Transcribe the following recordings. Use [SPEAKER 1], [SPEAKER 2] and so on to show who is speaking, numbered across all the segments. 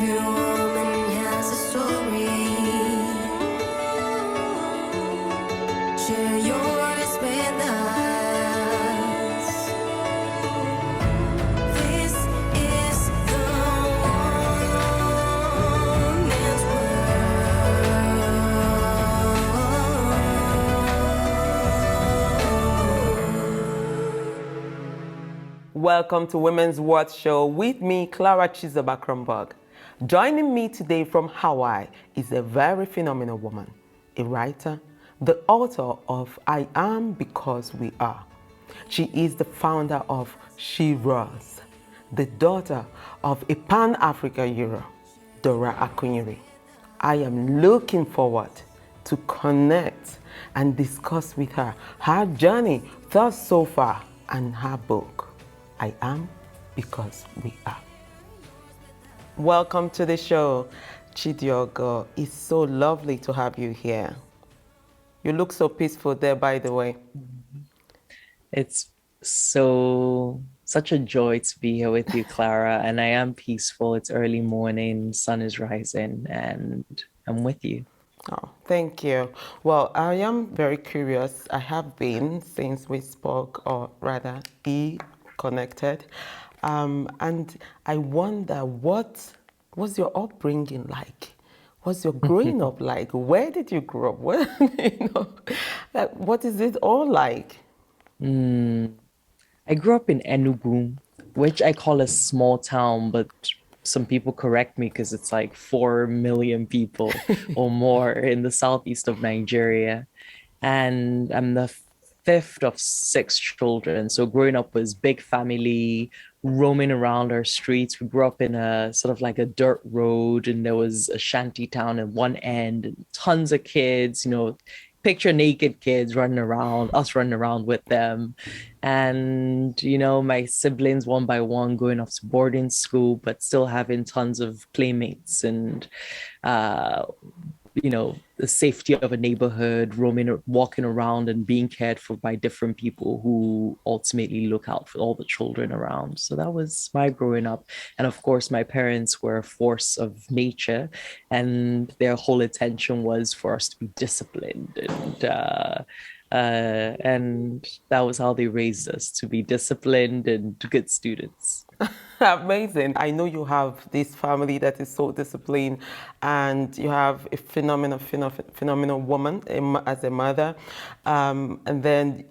[SPEAKER 1] Every woman has a story. Share yours with us. This is the woman's world.
[SPEAKER 2] Welcome to Women's World Show with me, Clara Chidiogo. Joining me today from Hawaii is a very phenomenal woman, a writer, the author of I Am Because We Are. She is the founder of She Rose, the daughter of a Pan-African hero, Dora Akuyili. I am looking forward to connect and discuss with her journey thus so far and her book, I Am Because We Are. Welcome to the show, Chidiogo. It's so lovely to have you here. You look so peaceful there, by the way.
[SPEAKER 3] It's such a joy to be here with you, Clara, and I am peaceful. It's early morning, sun is rising, and I'm with you.
[SPEAKER 2] Oh, thank you. Well, I am very curious. I have been since we spoke, or rather, connected. And I wonder, what was your upbringing like? What's your growing up like? Where did you grow up? What is it all like?
[SPEAKER 3] I grew up in Enugu, which I call a small town, but some people correct me because it's like 4 million people or more in the southeast of Nigeria. And I'm the fifth of 6 children. So growing up was big family, roaming around our streets. We grew up in a sort of like a dirt road, and there was a shanty town at one end, and tons of kids, picture naked kids running around, us running around with them. And, my siblings one by one going off to boarding school, but still having tons of playmates and, the safety of a neighborhood, walking around and being cared for by different people who ultimately look out for all the children around. So that was my growing up. And of course, my parents were a force of nature, and their whole attention was for us to be disciplined. And that was how they raised us, to be disciplined and good students.
[SPEAKER 2] Amazing. I know you have this family that is so disciplined, and you have a phenomenal woman as a mother. And then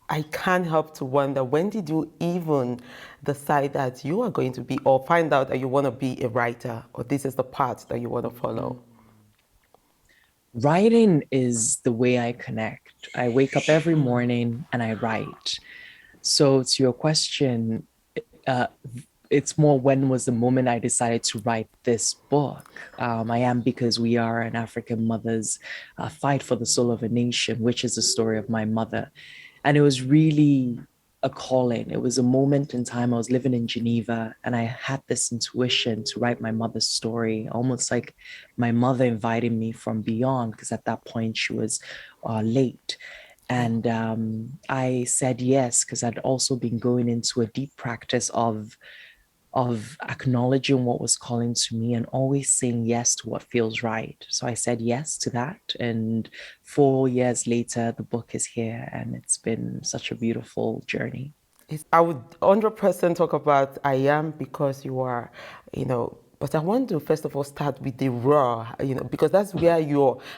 [SPEAKER 2] I can't help to wonder, when did you even decide that you are going to be, or find out that you want to be a writer, or this is the path that you want to follow?
[SPEAKER 3] Writing is the way I connect. I wake up every morning and I write. So to your question, it's more, when was the moment I decided to write this book? I Am Because We Are, an African Mother's Fight for the Soul of a Nation, which is the story of my mother. And it was really a calling. It was a moment in time. I was living in Geneva, and I had this intuition to write my mother's story, almost like my mother inviting me from beyond, because at that point she was late. And I said yes, because I'd also been going into a deep practice of acknowledging what was calling to me and always saying yes to what feels right. So I said yes to that. And 4 years later, the book is here, and it's been such a beautiful journey.
[SPEAKER 2] I would 100% talk about I Am Because You Are, but I want to first of all start with the raw, because that's where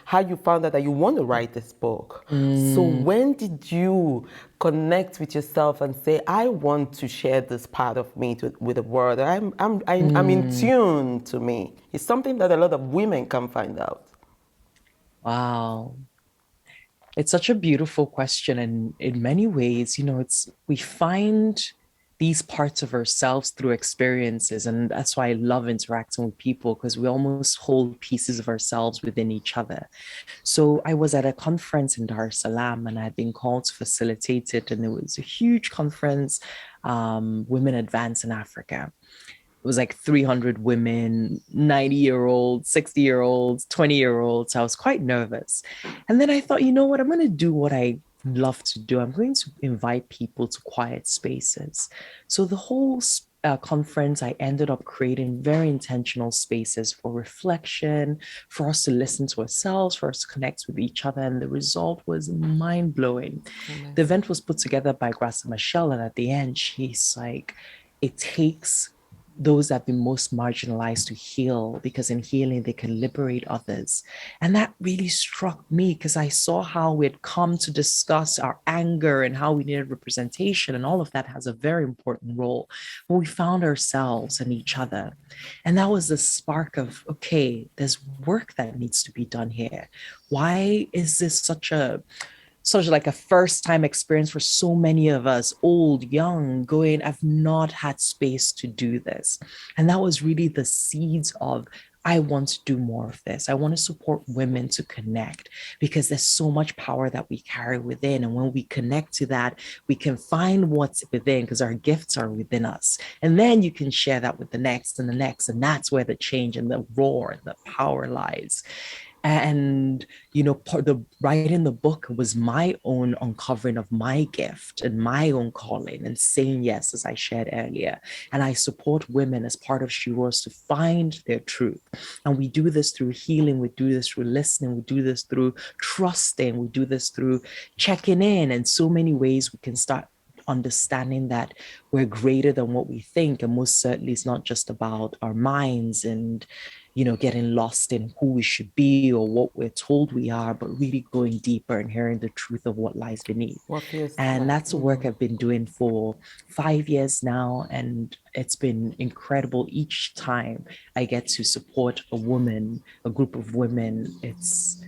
[SPEAKER 2] how you found out that you want to write this book. So when did you connect with yourself and say, I want to share this part of me with the world? I'm in tune to me. It's something that a lot of women can find out.
[SPEAKER 3] Wow. It's such a beautiful question. And in many ways, we find these parts of ourselves through experiences. And that's why I love interacting with people, because we almost hold pieces of ourselves within each other. So I was at a conference in Dar es Salaam, and I'd been called to facilitate it. And it was a huge conference, Women Advance in Africa. It was like 300 women, 90-year-olds, 60-year-olds, 20-year-olds. I was quite nervous. And then I thought, you know what, I'm going to do what I love to do. I'm going to invite people to quiet spaces. So the whole conference, I ended up creating very intentional spaces for reflection, for us to listen to ourselves, for us to connect with each other. And the result was mind blowing. The
[SPEAKER 2] Amazing.
[SPEAKER 3] event was put together by Grasa Michelle. And at the end, she's like, it takes those that have been most marginalized to heal, because in healing they can liberate others. And that really struck me, because I saw how we'd come to discuss our anger and how we needed representation, and all of that has a very important role. But we found ourselves and each other, and that was the spark of, okay, there's work that needs to be done here. Why is this such like a first time experience for so many of us, old, young, going, I've not had space to do this. And that was really the seeds of, I want to do more of this. I want to support women to connect, because there's so much power that we carry within. And when we connect to that, we can find what's within, because our gifts are within us. And then you can share that with the next and the next. And that's where the change and the roar and the power lies. And the writing the book was my own uncovering of my gift and my own calling, and saying yes, as I shared earlier. And I support women as part of She Roars to find their truth. And we do this through healing, we do this through listening, we do this through trusting, we do this through checking in, and so many ways we can start understanding that we're greater than what we think. And most certainly it's not just about our minds and getting lost in who we should be or what we're told we are, but really going deeper and hearing the truth of what lies beneath.
[SPEAKER 2] What feels
[SPEAKER 3] And
[SPEAKER 2] like,
[SPEAKER 3] that's the work I've been doing for 5 years now. And it's been incredible each time I get to support a woman, a group of women. It's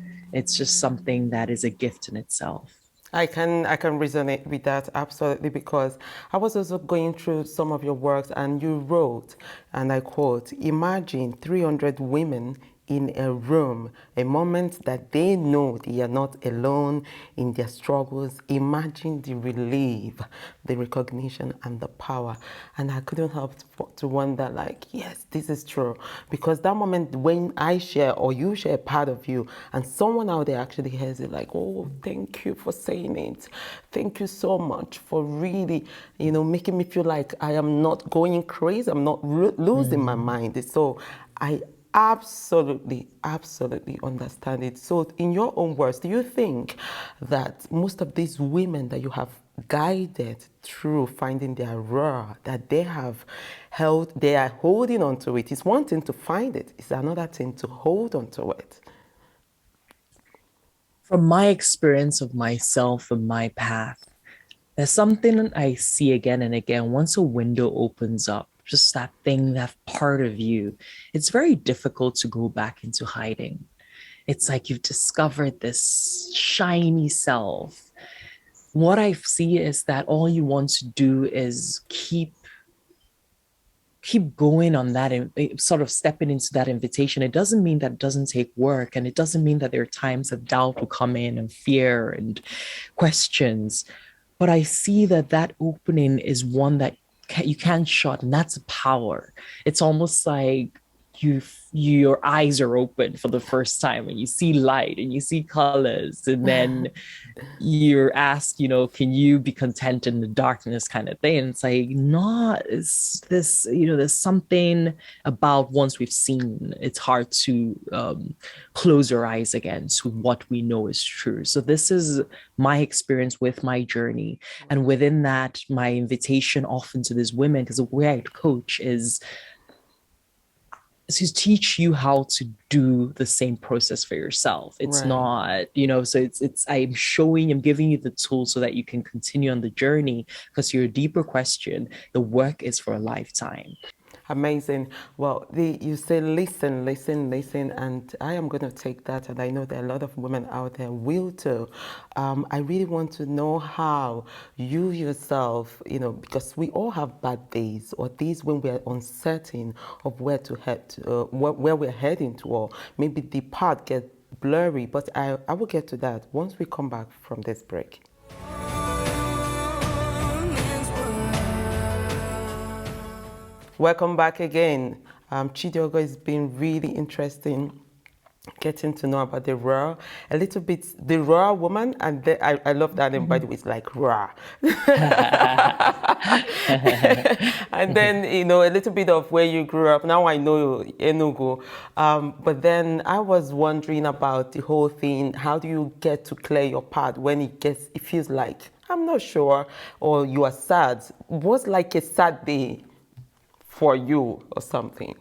[SPEAKER 3] just something that is a gift in itself.
[SPEAKER 2] I can resonate with that absolutely, because I was also going through some of your works, and you wrote, and I quote, imagine 300 women in a room, a moment that they know they are not alone in their struggles. Imagine the relief, the recognition, and the power. And I couldn't help to wonder, like, yes, this is true. Because that moment when I share, or you share part of you, and someone out there actually hears it, like, oh, thank you for saying it. Thank you so much for really, making me feel like I am not going crazy. I'm not losing my mind. So I absolutely understand it. So in your own words, do you think that most of these women that you have guided through finding their roar, that they are holding on to it? It's one thing to find it, it's another thing to hold on to it.
[SPEAKER 3] From my experience of myself and my path, there's something I see again and again. Once a window opens up, just that thing, that part of you, it's very difficult to go back into hiding. It's like you've discovered this shiny self. What I see is that all you want to do is keep going on that, and sort of stepping into that invitation. It doesn't mean that it doesn't take work, and it doesn't mean that there are times that doubt will come in, and fear and questions. But I see that opening is one that you can't shut, and that's power. It's almost like your eyes are open for the first time, and you see light and you see colors, and then you're asked, can you be content in the darkness, kind of thing. And it's like, not is this, there's something about, once we've seen, it's hard to close our eyes again to what we know is true. So this is my experience with my journey. And within that, my invitation often to these women, because the way I coach is to teach you how to do the same process for yourself. It's
[SPEAKER 2] Right.
[SPEAKER 3] not, so I'm giving you the tools so that you can continue on the journey, because your deeper question, the work is for a lifetime.
[SPEAKER 2] Amazing. Well, you say listen, listen, listen, and I am going to take that, and I know that a lot of women out there will too. I really want to know how you yourself, because we all have bad days, or days when we are uncertain of where to head, where we're heading to, or maybe the path gets blurry. But I will get to that once we come back from this break.
[SPEAKER 1] Women's world.
[SPEAKER 2] Welcome back again. Chidiogo, it's been really interesting getting to know about the raw, a little bit, the raw woman, and I love that name, by the way, it's like raw. And then, a little bit of where you grew up. Now I know Enugu. But then I was wondering about the whole thing. How do you get to clear your path when it feels like, I'm not sure, or you are sad? What's like a sad day for you or something?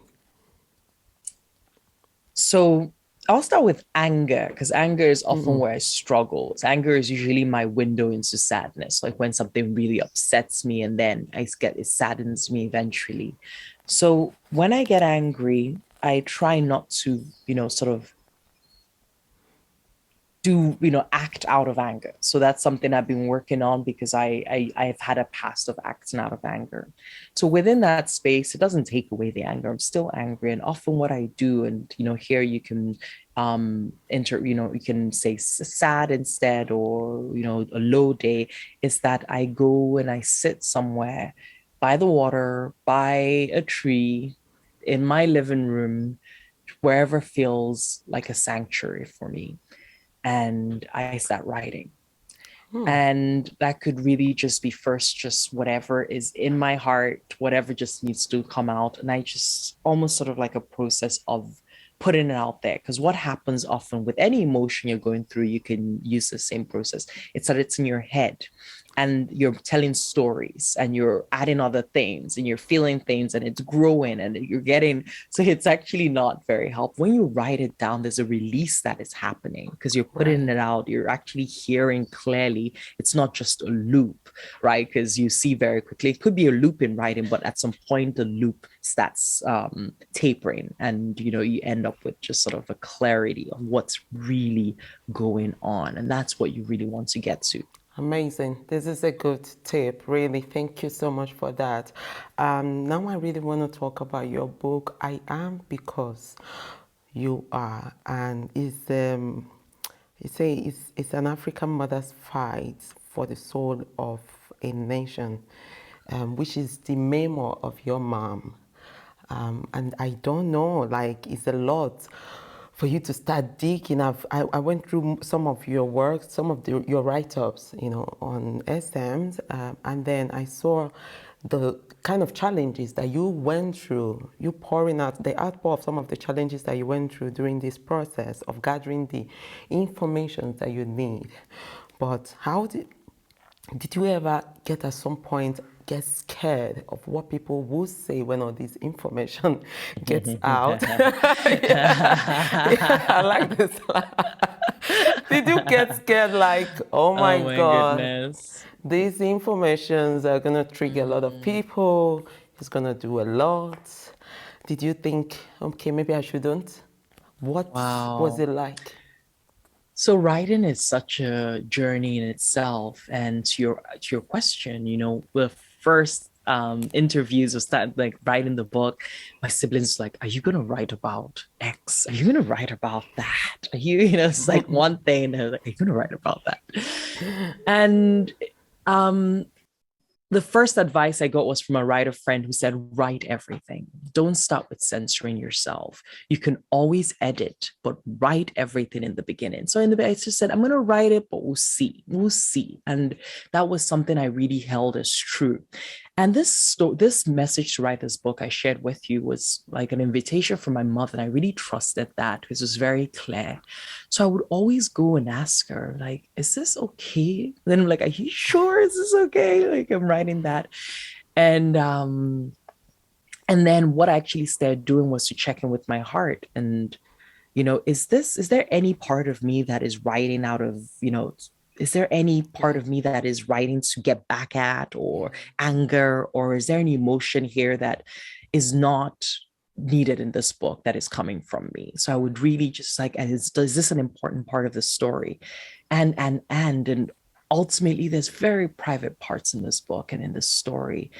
[SPEAKER 3] So I'll start with anger because anger is often where I struggle. Anger is usually my window into sadness, like when something really upsets me and then it saddens me eventually. So when I get angry, I try not to, sort of act out of anger. So that's something I've been working on because I've had a past of acting out of anger. So within that space, it doesn't take away the anger. I'm still angry. And often what I do, and here you can you can say sad instead, or a low day, is that I go and I sit somewhere by the water, by a tree, in my living room, wherever feels like a sanctuary for me, and I start writing. And that could really just be first, just whatever is in my heart, whatever just needs to come out. And I just almost sort of like a process of putting it out there. Because what happens often with any emotion you're going through, you can use the same process. It's that it's in your head and you're telling stories and you're adding other things and you're feeling things and it's growing and you're getting, so it's actually not very helpful. When you write it down, there's a release that is happening because you're putting it out, you're actually hearing clearly. It's not just a loop, right? Because you see very quickly, it could be a loop in writing, but at some point the loop starts tapering and you end up with just sort of a clarity of what's really going on. And that's what you really want to get to.
[SPEAKER 2] Amazing. This is a good tip, really. Thank you so much for that. Now I really want to talk about your book, I Am Because You Are. And it's an African mother's fight for the soul of a nation, which is the memoir of your mom. And I don't know, like, it's a lot for you to start digging. I went through some of your work, some of your write-ups, on SMs, and then I saw the kind of challenges that you went through, you pouring out the outpour of some of the challenges that you went through during this process of gathering the information that you need. But how did you ever get at some point get scared of what people will say when all this information gets out? Yeah, I like this. Did you get scared like, oh my
[SPEAKER 3] Oh my
[SPEAKER 2] God,
[SPEAKER 3] goodness.
[SPEAKER 2] these informations are gonna trigger a lot of people, it's gonna do a lot. Did you think, okay, maybe I shouldn't? What was
[SPEAKER 3] Wow.
[SPEAKER 2] it like?
[SPEAKER 3] So writing is such a journey in itself. And to your question, the first interviews or start like writing the book, my siblings like, are you gonna write about X? Are you gonna write about that? Are you, it's like one thing, and they're like, are you gonna write about that? And um the first advice I got was from a writer friend who said, write everything. Don't start with censoring yourself. You can always edit, but write everything in the beginning. So in the beginning, I just said, I'm going to write it, but we'll see. We'll see. And that was something I really held as true. And this message to write this book I shared with you was like an invitation from my mother. And I really trusted that because it was very clear. So I would always go and ask her, like, is this okay? And then I'm like, are you sure? Is this okay? Like, I'm writing that. And then what I actually started doing was to check in with my heart. And, is there any part of me that is writing out of, is there any part of me that is writing to get back at, or anger, or is there any emotion here that is not needed in this book that is coming from me? So I would really just like, is this an important part of the story? And ultimately there's very private parts in this book and in this story,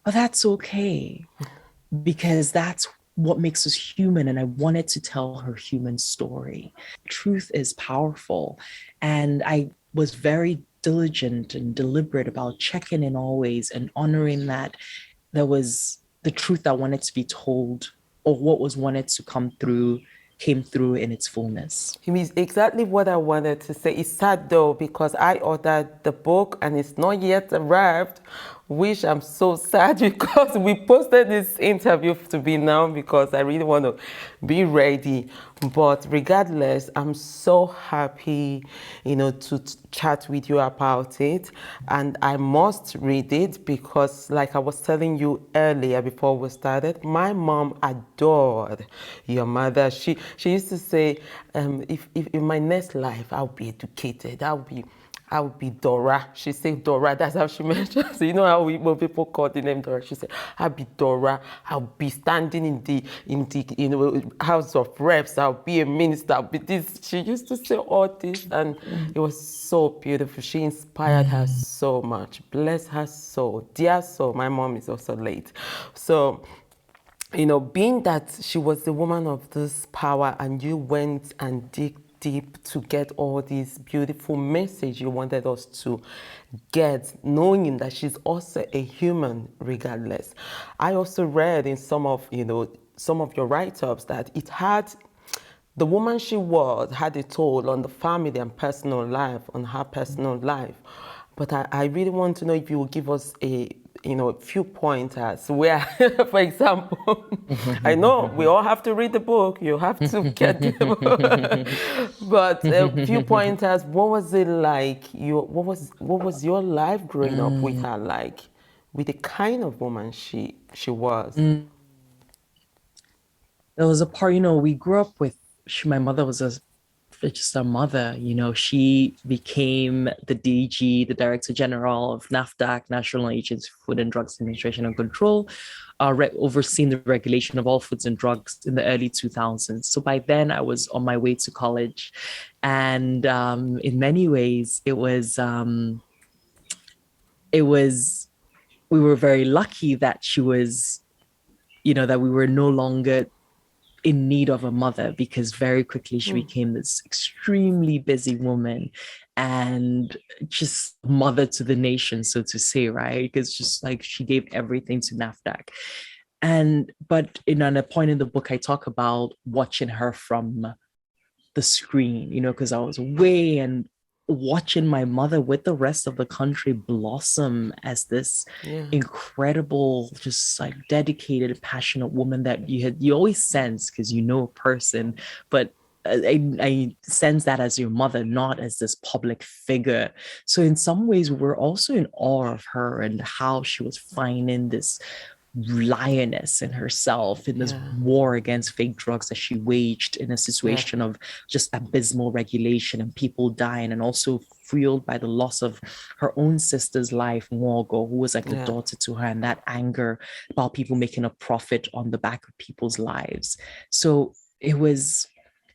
[SPEAKER 3] but that's okay, because that's what makes us human. And I wanted to tell her human story. Truth is powerful. And I was very diligent and deliberate about checking in always and honoring that there was the truth that wanted to be told, or what was wanted to come through, came through in its fullness.
[SPEAKER 2] It means exactly what I wanted to say. It's sad though because I ordered the book and it's not yet arrived, which I'm so sad because we posted this interview to be now because I really want to be ready. But regardless, I'm so happy, to chat with you about it, and I must read it because, like I was telling you earlier before we started, my mom adored your mother. She used to say, if in my next life I'll be educated, I'll be Dora. She said Dora, that's how she mentions. You know how Igbo people call the name Dora. She said, I'll be Dora. I'll be standing in the House of Reps. I'll be a minister. I'll be this. She used to say all this, and it was so beautiful. She inspired her so much. Bless her soul. Dear soul. My mom is also late. So, being that she was the woman of this power and you went and dig deep to get all these beautiful message you wanted us to get, knowing that she's also a human regardless. I also read in some of your write-ups that the woman she was had a toll on the family and personal life, on her personal life. But I really want to know if you will give us a few pointers where, for example, I know we all have to read the book, you have to get the book, but a few pointers. What was it like? What was your life growing up with her like, with the kind of woman she was?
[SPEAKER 3] There was a part, we grew up with, my mother was just a mother, she became the DG, the Director General of NAFDAC, National Agency for Food and Drugs Administration and Control, overseeing the regulation of all foods and drugs in the early 2000s. So by then I was on my way to college. And in many ways, we were very lucky that she was, that we were no longer in need of a mother, because very quickly she became this extremely busy woman and just mother to the nation, so to say, right? Because just like she gave everything to NAFDAC. But on a point in the book, I talk about watching her from the screen, because I was away and watching my mother with the rest of the country blossom as this incredible, just like dedicated, passionate woman that you always sense, because a person, but I sense that as your mother, not as this public figure. So in some ways, we're also in awe of her and how she was finding this lioness in herself in this war against fake drugs that she waged in a situation of just abysmal regulation and people dying, and also fueled by the loss of her own sister's life, Mwogo, who was like a daughter to her, and that anger about people making a profit on the back of people's lives. So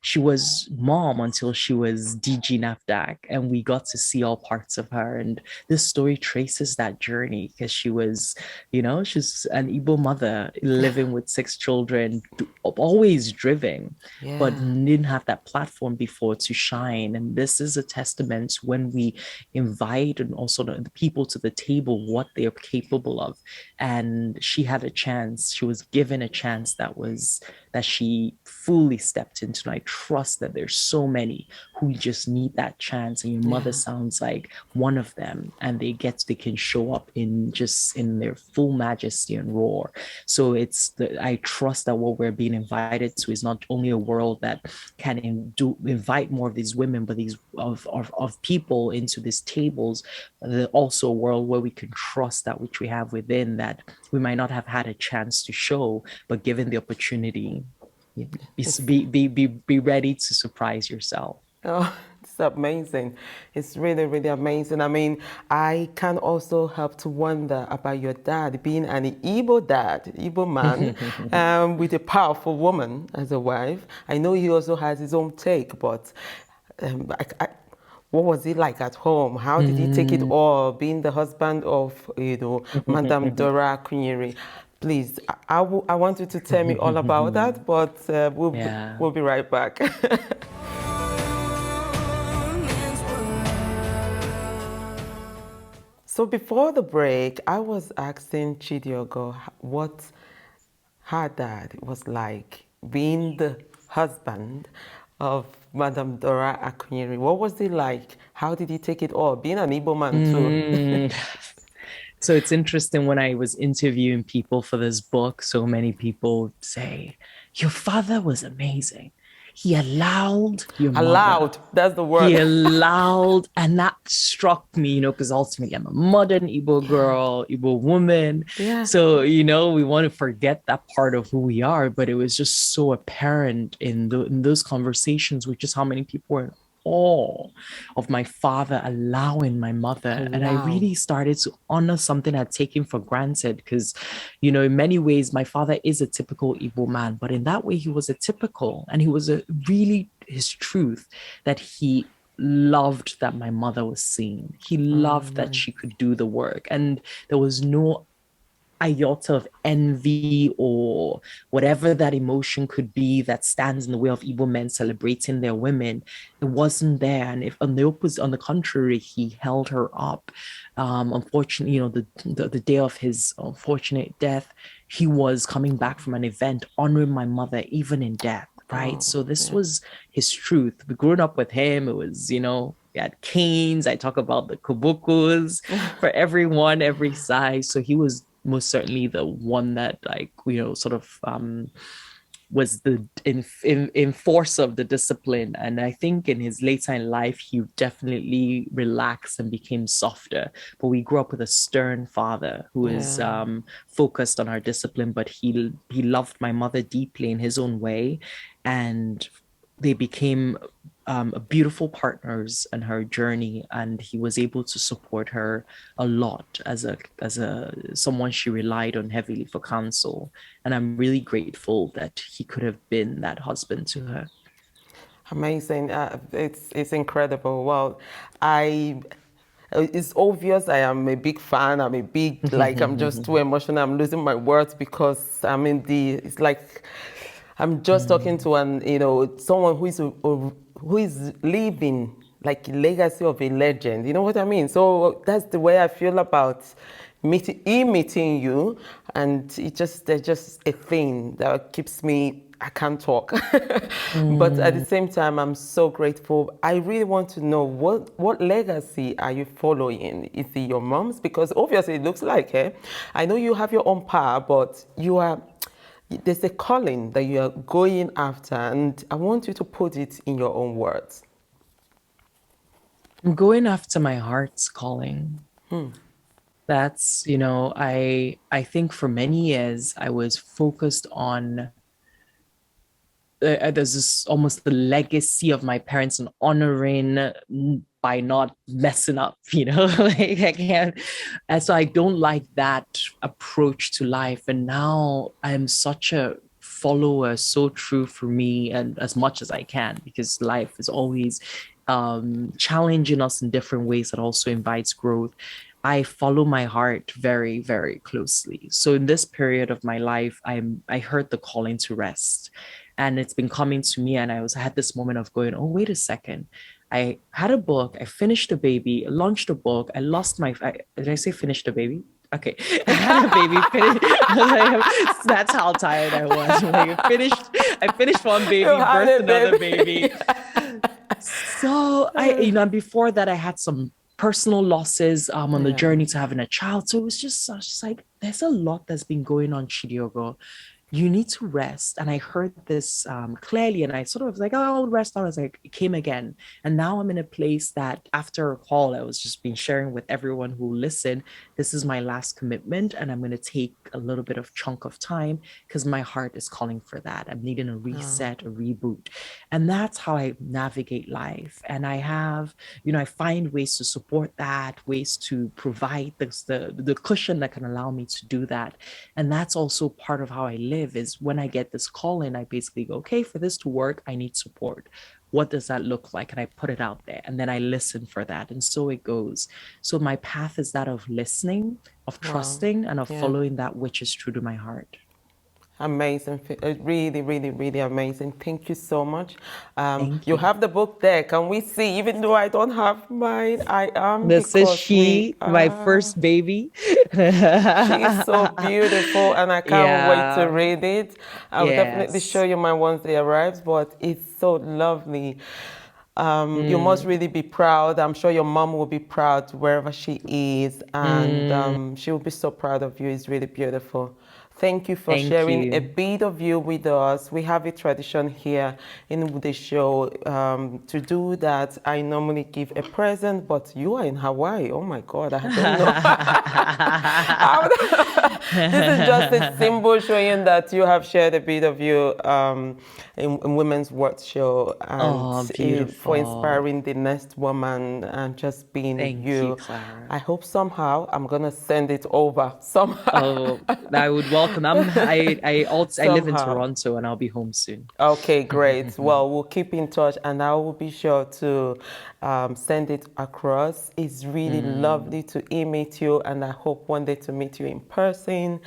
[SPEAKER 3] she was mom until she was DG NAFDAC, and we got to see all parts of her. And this story traces that journey, because she was, she's an Igbo mother living with 6 children, always driven, but didn't have that platform before to shine. And this is a testament when we invite and also the people to the table, what they are capable of. And she had a chance. She was given a chance that she fully stepped into. And I trust that there's so many who just need that chance, and your mother sounds like one of them, and they can show up in their full majesty and roar. So I trust that what we're being invited to is not only a world that can invite more of these women, but these of people into these tables, also a world where we can trust that which we have within, that we might not have had a chance to show, but given the opportunity, be ready to surprise yourself.
[SPEAKER 2] Oh, it's amazing. It's really, really amazing. I mean, I can also help to wonder about your dad being an Igbo man, with a powerful woman as a wife. I know he also has his own take, but what was it like at home? How did he take it all, being the husband of, Madam Dora Akuyili? Please, I want you to tell me all about that, but we'll be right back. So before the break, I was asking Chidiogo what her dad was like, being the husband of Madam Dora Akuyili. What was it like? How did he take it all? Being an Igbo man too.
[SPEAKER 3] Mm. So it's interesting when I was interviewing people for this book, so many people say, Your father was amazing. He allowed your mother.
[SPEAKER 2] Allowed, that's the
[SPEAKER 3] He
[SPEAKER 2] word.
[SPEAKER 3] allowed, and that struck me, because ultimately I'm a modern Igbo girl, Igbo woman.
[SPEAKER 2] Yeah.
[SPEAKER 3] So, we want to forget that part of who we are, but it was just so apparent in those conversations, which is how many people were in awe of my father allowing my mother. And I
[SPEAKER 2] Allow.
[SPEAKER 3] really started to honor something I'd taken for granted because, in many ways, my father is a typical Igbo man, but in that way, he was a typical and he was a really his truth that he loved that my mother was seen. He loved that she could do the work. And there was no iota of envy or whatever that emotion could be that stands in the way of Igbo men celebrating their women. It wasn't there. And if on the opposite, on the contrary, he held her up. Unfortunately, the day of his unfortunate death, he was coming back from an event honoring my mother even in death. Right.
[SPEAKER 2] Oh,
[SPEAKER 3] So this
[SPEAKER 2] yeah.
[SPEAKER 3] was his truth. We grew up with him. It was, we had canes. I talk about the kubukus for everyone, every size. So he was most certainly the one that sort of was the enforcer of the discipline. And I think in his later in life, he definitely relaxed and became softer. But we grew up with a stern father who is
[SPEAKER 2] Yeah.
[SPEAKER 3] focused on our discipline, but he loved my mother deeply in his own way. And they became beautiful partners in her journey, and he was able to support her a lot as a someone she relied on heavily for counsel. And I'm really grateful that he could have been that husband to her.
[SPEAKER 2] Amazing. It's incredible. Well, I it's obvious I am a big fan. I'm a big like I'm just too emotional. I'm losing my words because I'm in the. It's like I'm just talking to someone who is living like a legacy of a legend. You know what I mean? So that's the way I feel about meeting you, and there's just a thing that keeps me. I can't talk, but at the
[SPEAKER 3] Mm.
[SPEAKER 2] same time, I'm so grateful. I really want to know what legacy are you following? Is it your mom's? Because obviously it looks like it. I know you have your own power, but there's a calling that you are going after, and I want you to put it in your own words.
[SPEAKER 3] I'm going after my heart's calling. That's, I think for many years I was focused on there's this almost the legacy of my parents and honoring by not messing up, like I can't. And so I don't like that approach to life. And now I'm such a follower, so true for me, and as much as I can, because life is always challenging us in different ways that also invites growth. I follow my heart very, very closely. So in this period of my life, I heard the calling to rest, and it's been coming to me. And I had this moment of going, oh, wait a second. I had a book. I finished a baby. I launched a book. I lost did I say finished a baby? Okay, I had a baby. That's how tired I was. I finished one
[SPEAKER 2] You
[SPEAKER 3] baby,
[SPEAKER 2] had
[SPEAKER 3] birthed
[SPEAKER 2] a
[SPEAKER 3] another
[SPEAKER 2] baby.
[SPEAKER 3] baby. So before that, I had some personal losses on the
[SPEAKER 2] Yeah.
[SPEAKER 3] journey to having a child. So it was just like there's a lot that's been going on, Chidiogo. You need to rest. And I heard this clearly, and I sort of was like, oh, I'll rest. I was like, it came again. And now I'm in a place that after a call, I was just been sharing with everyone who listened, this is my last commitment, and I'm going to take a little bit of chunk of time because my heart is calling for that. I'm needing a reset, a reboot. And that's how I navigate life. And I have, I find ways to support that, ways to provide the cushion that can allow me to do that. And that's also part of how I live. Is when I get this call in, I basically go, okay, for this to work, I need support. What does that look like? And I put it out there, and then I listen for that. And so it goes. So my path is that of listening, of
[SPEAKER 2] Wow.
[SPEAKER 3] trusting, and of
[SPEAKER 2] Yeah.
[SPEAKER 3] following that which is true to my heart.
[SPEAKER 2] Amazing, really, really, really amazing. Thank you so much.
[SPEAKER 3] Thank
[SPEAKER 2] You
[SPEAKER 3] you.
[SPEAKER 2] have the book there. Can we see? Even though I don't have mine, I am
[SPEAKER 3] This is
[SPEAKER 2] because we
[SPEAKER 3] she, my
[SPEAKER 2] are.
[SPEAKER 3] first baby.
[SPEAKER 2] She's so beautiful, and I can't wait to
[SPEAKER 3] Yeah.
[SPEAKER 2] read it. I will definitely show
[SPEAKER 3] Yes.
[SPEAKER 2] you mine once they arrive, but it's so lovely. You must
[SPEAKER 3] Mm.
[SPEAKER 2] really be proud. I'm sure your mom will be proud wherever she is, and
[SPEAKER 3] Mm.
[SPEAKER 2] she will be so proud of you. It's really beautiful. Thank you for
[SPEAKER 3] Thank
[SPEAKER 2] sharing a
[SPEAKER 3] you.
[SPEAKER 2] bit of you with us. We have a tradition here in the show to do that. I normally give a present, but you are in Hawaii. Oh my God, I don't know. This is just a symbol showing that you have shared a bit of you in Women's World Show and
[SPEAKER 3] Oh,
[SPEAKER 2] for
[SPEAKER 3] beautiful.
[SPEAKER 2] inspiring the next woman and just being
[SPEAKER 3] Thank you,
[SPEAKER 2] you.
[SPEAKER 3] Clara.
[SPEAKER 2] I hope somehow I'm gonna send it over somehow.
[SPEAKER 3] Oh, I would welcome. I also I live in
[SPEAKER 2] Somehow.
[SPEAKER 3] Toronto and I'll be home soon.
[SPEAKER 2] Okay, great. Well, we'll keep in touch and I will be sure to send it across. It's really
[SPEAKER 3] Mm,
[SPEAKER 2] lovely to meet you and I hope one day to meet you in person.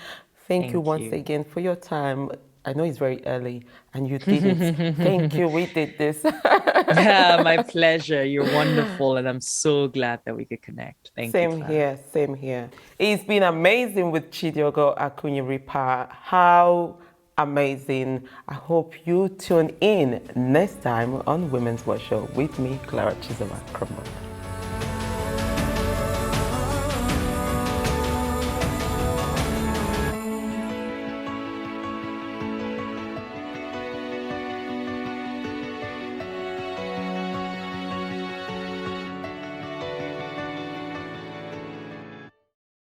[SPEAKER 2] Thank you
[SPEAKER 3] thank
[SPEAKER 2] once
[SPEAKER 3] you.
[SPEAKER 2] again for your time. I know it's very early and you did it. Thank you. We did this.
[SPEAKER 3] Yeah, my pleasure. You're wonderful, and I'm so glad that we could connect. Thank you,
[SPEAKER 2] Same
[SPEAKER 3] Clara.
[SPEAKER 2] here, same here. It's been amazing with Chidiogo Akuyili Parr. How amazing. I hope you tune in next time on Women's World Show with me, Clara Chisova Crumble.